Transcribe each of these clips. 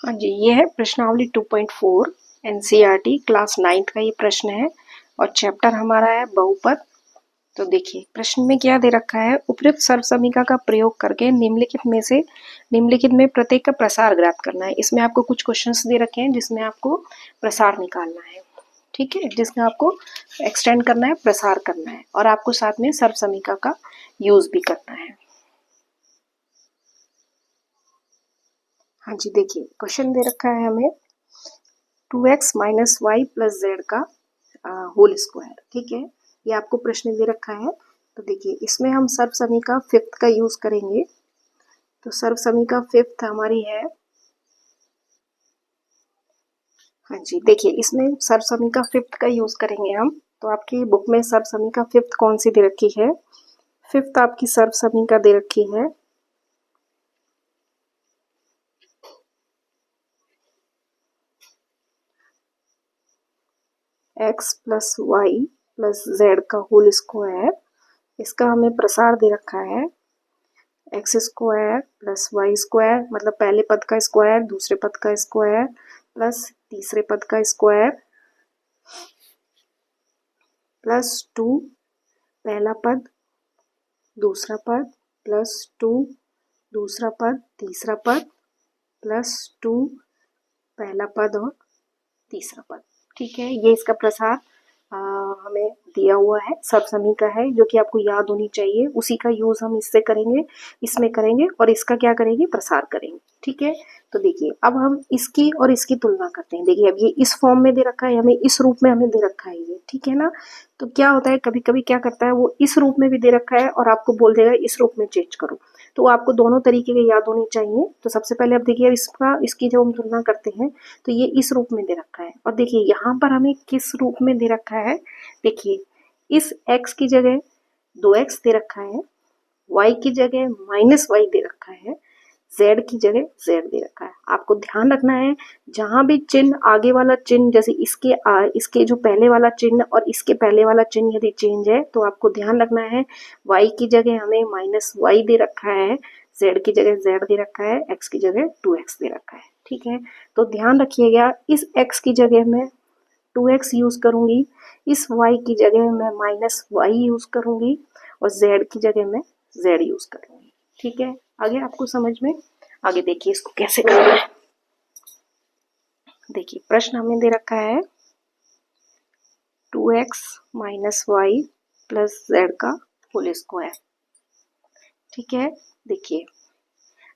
हाँ जी, ये है प्रश्नावली 2.4 एनसीईआरटी क्लास 9th का ये प्रश्न है और चैप्टर हमारा है बहुपद। तो देखिए प्रश्न में क्या दे रखा है, उपयुक्त सर्वसमीका का प्रयोग करके निम्नलिखित में प्रत्येक का प्रसार ज्ञात करना है। इसमें आपको कुछ क्वेश्चंस दे रखे हैं जिसमें आपको प्रसार निकालना है, ठीक है, जिसमें आपको एक्सटेंड करना है, प्रसार करना है और आपको साथ में सर्वसमीका का यूज भी करना है। हाँ जी, देखिए क्वेश्चन दे रखा है हमें 2x minus y plus z का होल स्क्वायर, ठीक है, ये आपको प्रश्न दे रखा है। तो देखिए इसमें हम सर्वसमीका फिफ्थ का यूज करेंगे। तो सर्वसमीका फिफ्थ हमारी है, हाँ जी, देखिए इसमें सर्वसमीका फिफ्थ का यूज करेंगे हम। तो आपकी बुक में सर्वसमीका फिफ्थ कौन सी दे रखी है? फिफ्थ आपकी सर्वसमीका दे रखी है x plus y plus z का होल स्क्वायर। इसका हमें प्रसार दे रखा है x square plus y square, मतलब पहले पद का स्क्वायर, दूसरे पद का स्क्वायर प्लस तीसरे पद का स्क्वायर प्लस 2 पहला पद दूसरा पद प्लस 2 दूसरा पद तीसरा पद प्लस 2 पहला पद और तीसरा पद, ठीक है। ये इसका प्रसार हमें दिया हुआ है, सर्वसमीका है जो कि आपको याद होनी चाहिए। उसी का यूज हम इससे करेंगे, इसमें करेंगे और इसका क्या करेंगे, प्रसार करेंगे, ठीक है। तो देखिए अब हम इसकी और इसकी तुलना करते हैं। देखिए अब ये इस फॉर्म में दे रखा है, हमें इस रूप में हमें दे रखा है ये, ठीक है ना। तो क्या होता है, कभी कभी क्या करता है वो इस रूप में भी दे रखा है और आपको बोल देगा इस रूप में चेंज करो। तो आपको दोनों तरीके के याद होनी चाहिए। तो सबसे पहले अब देखिए इसकी जब हम तुलना करते हैं तो ये इस रूप में दे रखा है और देखिए यहाँ पर हमें किस रूप में दे रखा है। देखिए इस x की जगह 2x दे रखा है, y की जगह माइनस वाई दे रखा है, z की जगह z दे रखा है। आपको ध्यान रखना है जहां भी चिन्ह, आगे वाला चिन्ह, जैसे इसके जो पहले वाला चिन्ह और इसके पहले वाला चिन्ह यदि चेंज है तो आपको ध्यान रखना है y की जगह हमें माइनस वाई दे रखा है, z की जगह z दे रखा है, x की जगह 2x दे रखा है, ठीक है। तो ध्यान रखिएगा इस x की जगह मैं 2x यूज करूंगी, इस y की जगह मैं माइनस वाई यूज करूंगी और z की जगह मैं z यूज करूंगी, ठीक है। आगे आपको समझ में, आगे देखिए इसको कैसे करना है। देखिए प्रश्न हमें दे रखा है 2x minus y plus z का होल स्क्वायर, ठीक है। देखिए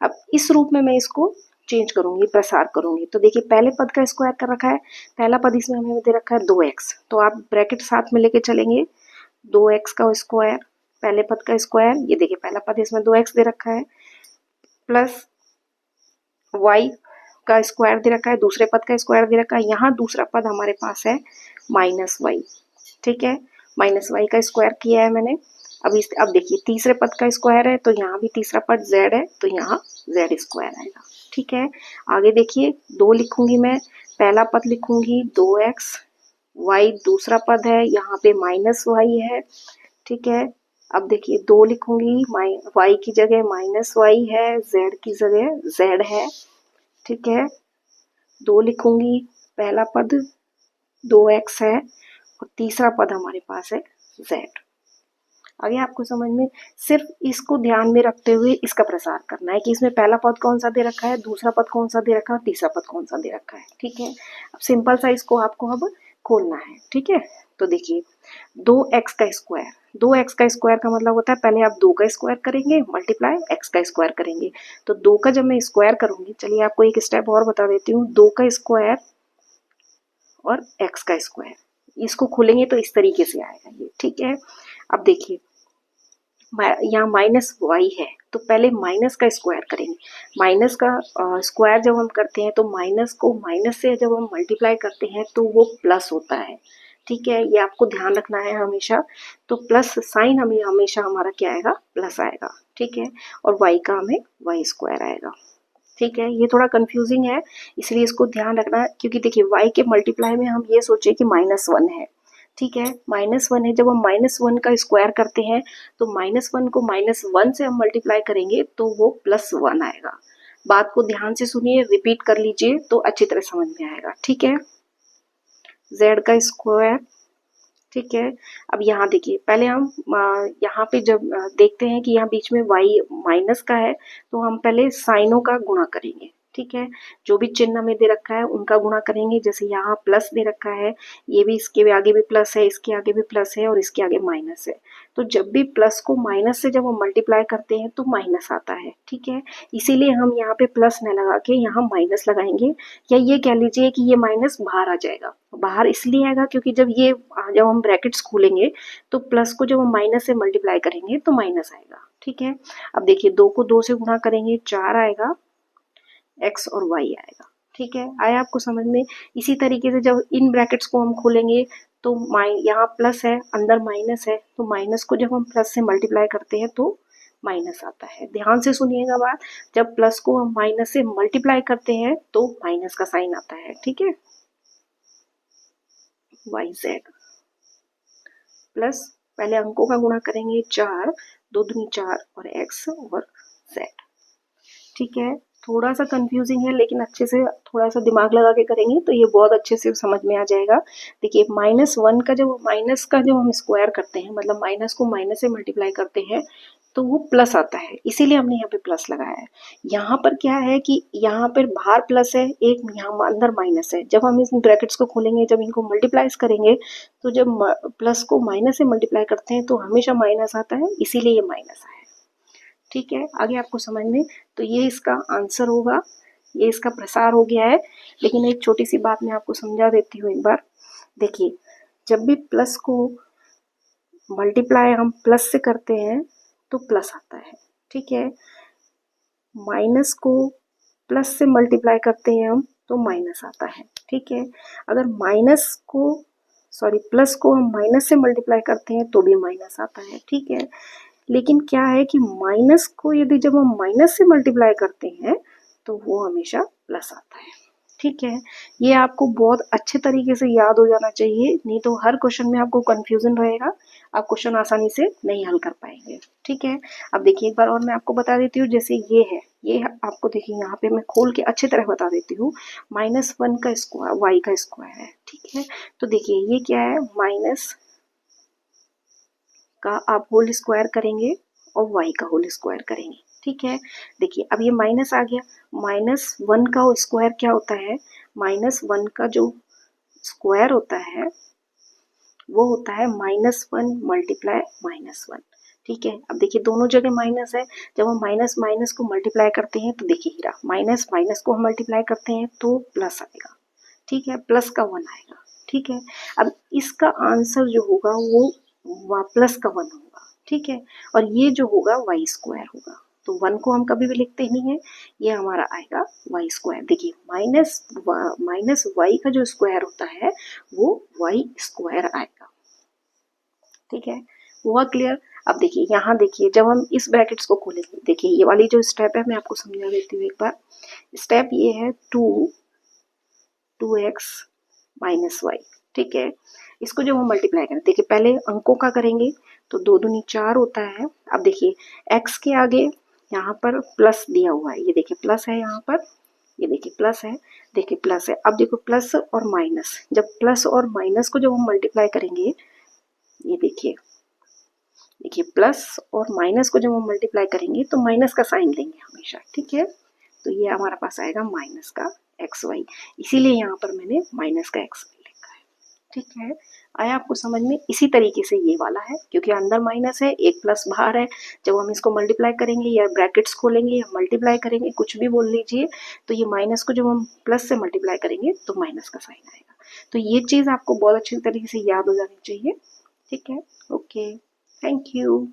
अब इस रूप में मैं इसको चेंज करूंगी, प्रसार करूंगी। तो देखिए पहले पद का स्क्वायर कर रखा है, पहला पद इसमें हमें दे रखा है 2x, तो आप ब्रैकेट साथ में लेके चलेंगे, 2x का स्क्वायर पहले पद का स्क्वायर, ये देखिए पहला पद इसमें 2x दे रखा है, प्लस y का स्क्वायर दे रखा है, दूसरे पद का स्क्वायर दे रखा है, यहाँ दूसरा पद हमारे पास है माइनस वाई, ठीक है। माइनस वाई का स्क्वायर किया है मैंने। अब देखिए तीसरे पद का स्क्वायर है तो यहाँ भी तीसरा पद z है तो यहाँ z स्क्वायर आएगा, ठीक है। आगे देखिए 2 लिखूंगी मैं, पहला पद लिखूंगी 2x, y दूसरा पद है, यहाँ पे माइनस वाई है, ठीक है। अब देखिए 2 लिखूंगी, y की जगह माइनस वाई है, z की जगह z है, ठीक है। 2 लिखूंगी, पहला पद 2x है और तीसरा पद हमारे पास है z। आगे आपको समझ में, सिर्फ इसको ध्यान में रखते हुए इसका प्रसार करना है कि इसमें पहला पद कौन सा दे रखा है, दूसरा पद कौन सा दे रखा है, तीसरा पद कौन सा दे रखा है, ठीक है। अब सिंपल सा इसको आपको अब खोलना है, ठीक है। तो देखिए 2x का स्क्वायर, 2x का स्क्वायर का मतलब होता है पहले आप 2 का स्क्वायर करेंगे मल्टीप्लाई x का स्क्वायर करेंगे। तो 2 का जब मैं स्क्वायर करूंगी, चलिए आपको एक स्टेप और बता देती हूँ, 2 का स्क्वायर और x का स्क्वायर, इसको खोलेंगे तो इस तरीके से आएगा ये, ठीक है। अब देखिए यहाँ माइनस वाई है तो पहले माइनस का स्क्वायर करेंगे। माइनस का स्क्वायर जब हम करते हैं तो माइनस को माइनस से जब हम मल्टीप्लाई करते हैं तो वो प्लस होता है, ठीक है, ये आपको ध्यान रखना है हमेशा। तो प्लस साइन हमें हमेशा हमारा क्या आएगा, प्लस आएगा, ठीक है। और y का हमें y स्क्वायर आएगा, ठीक है। ये थोड़ा कंफ्यूजिंग है इसलिए इसको ध्यान रखना है, क्योंकि देखिए y के मल्टीप्लाई में हम ये सोचे कि -1 है, ठीक है, -1 है। जब हम -1 का स्क्वायर करते हैं तो -1 को -1 से हम मल्टीप्लाई करेंगे तो वो +1 आएगा। बात को ध्यान से सुनिए, रिपीट कर लीजिए तो अच्छी तरह समझ में आएगा। ठीक है, z का स्क्वायर। ठीक है, अब यहाँ देखिए, पहले हम यहाँ पे जब देखते हैं कि यहाँ बीच में y माइनस का है तो हम पहले साइनों का गुणा करेंगे। ठीक है, जो भी चिन्ह में दे रखा है उनका गुणा करेंगे। जैसे यहाँ प्लस दे रखा है, ये भी इसके आगे भी प्लस है, इसके आगे भी प्लस है और इसके आगे माइनस है। तो जब भी प्लस को माइनस से जब हम मल्टीप्लाई करते हैं तो माइनस आता है। ठीक है, इसीलिए हम यहाँ पे प्लस न लगा के यहाँ माइनस लगाएंगे, या ये कह लीजिए कि ये माइनस बाहर आ जाएगा। बाहर इसलिए आएगा क्योंकि जब हम ब्रैकेट्स खोलेंगे तो प्लस को जब हम माइनस से मल्टीप्लाई करेंगे तो माइनस आएगा। ठीक है, अब देखिए 2 को 2 से गुणा करेंगे 4 आएगा, x और y आएगा। ठीक है, आया आपको समझ में। इसी तरीके से जब इन ब्रैकेट्स को हम खोलेंगे तो यहाँ प्लस है, अंदर माइनस है, तो माइनस को जब हम प्लस से मल्टीप्लाई करते हैं तो माइनस आता है। ध्यान से सुनिएगा बात, जब प्लस को हम माइनस से मल्टीप्लाई करते हैं तो माइनस का साइन आता है। ठीक है, yz प्लस पहले अंकों का गुणा करेंगे 4, 2 दूनी 4 और x और z। ठीक है, थोड़ा सा कंफ्यूजिंग है लेकिन अच्छे से थोड़ा सा दिमाग लगा के करेंगे तो ये बहुत अच्छे से समझ में आ जाएगा। देखिए -1 का जब हम स्क्वायर करते हैं, मतलब माइनस को माइनस से मल्टीप्लाई करते हैं तो वो प्लस आता है, इसीलिए हमने यहाँ पे प्लस लगाया है। यहाँ पर क्या है कि यहाँ पर बाहर प्लस है, एक यहाँ अंदर माइनस है। जब हम इस ब्रैकेट्स को खोलेंगे, जब इनको मल्टीप्लाइज करेंगे तो जब प्लस को माइनस से मल्टीप्लाई करते हैं तो हमेशा माइनस आता है, इसीलिए ये माइनस आया। ठीक है, आगे आपको समझ में, तो ये इसका आंसर होगा, ये इसका प्रसार हो गया है। लेकिन एक छोटी सी बात मैं आपको समझा देती हूँ एक बार। देखिए, जब भी प्लस को मल्टीप्लाई हम प्लस से करते हैं तो प्लस आता है। ठीक है, माइनस को प्लस से मल्टीप्लाई करते हैं हम तो माइनस आता है। ठीक है, अगर प्लस को हम माइनस से मल्टीप्लाई करते हैं तो भी माइनस आता है। ठीक है, लेकिन क्या है कि माइनस को यदि जब हम माइनस से मल्टीप्लाई करते हैं तो वो हमेशा प्लस आता है। ठीक है, ये आपको बहुत अच्छे तरीके से याद हो जाना चाहिए, नहीं तो हर क्वेश्चन में आपको कंफ्यूजन रहेगा, आप क्वेश्चन आसानी से नहीं हल कर पाएंगे। ठीक है, अब देखिए एक बार और मैं आपको बता देती हूँ। जैसे ये आपको देखिए यहाँ पे मैं खोल के अच्छी तरह बता देती हूँ। -1 का स्क्वायर y का स्क्वायर है। ठीक है, तो देखिए ये क्या है, माइनस का आप होल स्क्वायर करेंगे और y का होल स्क्वायर करेंगे। ठीक है, देखिए अब ये माइनस आ गया। -1 का स्क्वायर क्या होता है, -1 का जो स्क्वायर होता है वो होता है -1 मल्टीप्लाई -1। ठीक है, अब देखिए दोनों जगह माइनस है, जब हम माइनस माइनस को मल्टीप्लाई करते हैं तो देखिए हीरा माइनस माइनस को हम मल्टीप्लाई करते हैं तो प्लस आएगा। ठीक है, प्लस का 1 आएगा। ठीक है, अब इसका आंसर जो होगा वो प्लस का 1 होगा। ठीक है, और ये जो होगा y स्क्वायर होगा। तो 1 को हम कभी भी लिखते नहीं है, ये हमारा आएगा y स्क्वायर। देखिए माइनस y का जो स्क्वायर होता है वो y स्क्वायर आएगा। ठीक है, हुआ क्लियर। अब देखिए यहाँ देखिए, जब हम इस ब्रैकेट्स को खोलेंगे, देखिए ये वाली जो स्टेप है मैं आपको समझा देती हूँ एक बार। स्टेप ये है 2x माइनस y। ठीक है, इसको जब हम मल्टीप्लाई करें, देखिए पहले अंकों का करेंगे तो 2 दूनी 4 होता है। अब देखिए x के आगे यहाँ पर प्लस दिया हुआ है, ये देखिए प्लस है यहाँ पर, ये देखिए प्लस है, देखिए प्लस है। अब देखो प्लस और माइनस, जब प्लस और माइनस को जब हम मल्टीप्लाई करेंगे, ये देखिए प्लस और माइनस को जब हम मल्टीप्लाई करेंगे तो माइनस का साइन लेंगे हमेशा। ठीक है, तो ये हमारा पास आएगा माइनस का xy, इसीलिए यहाँ पर मैंने माइनस का xy लिखा है। ठीक है, आया आपको समझ में। इसी तरीके से ये वाला है, क्योंकि अंदर माइनस है, एक प्लस बाहर है, जब हम इसको मल्टीप्लाई करेंगे या ब्रैकेट्स खोलेंगे या मल्टीप्लाई करेंगे, कुछ भी बोल लीजिए, तो ये माइनस को जब हम प्लस से मल्टीप्लाई करेंगे तो माइनस का साइन आएगा। तो ये चीज़ आपको बहुत अच्छी तरीके से याद हो जानी चाहिए। ठीक है, ओके, थैंक यू।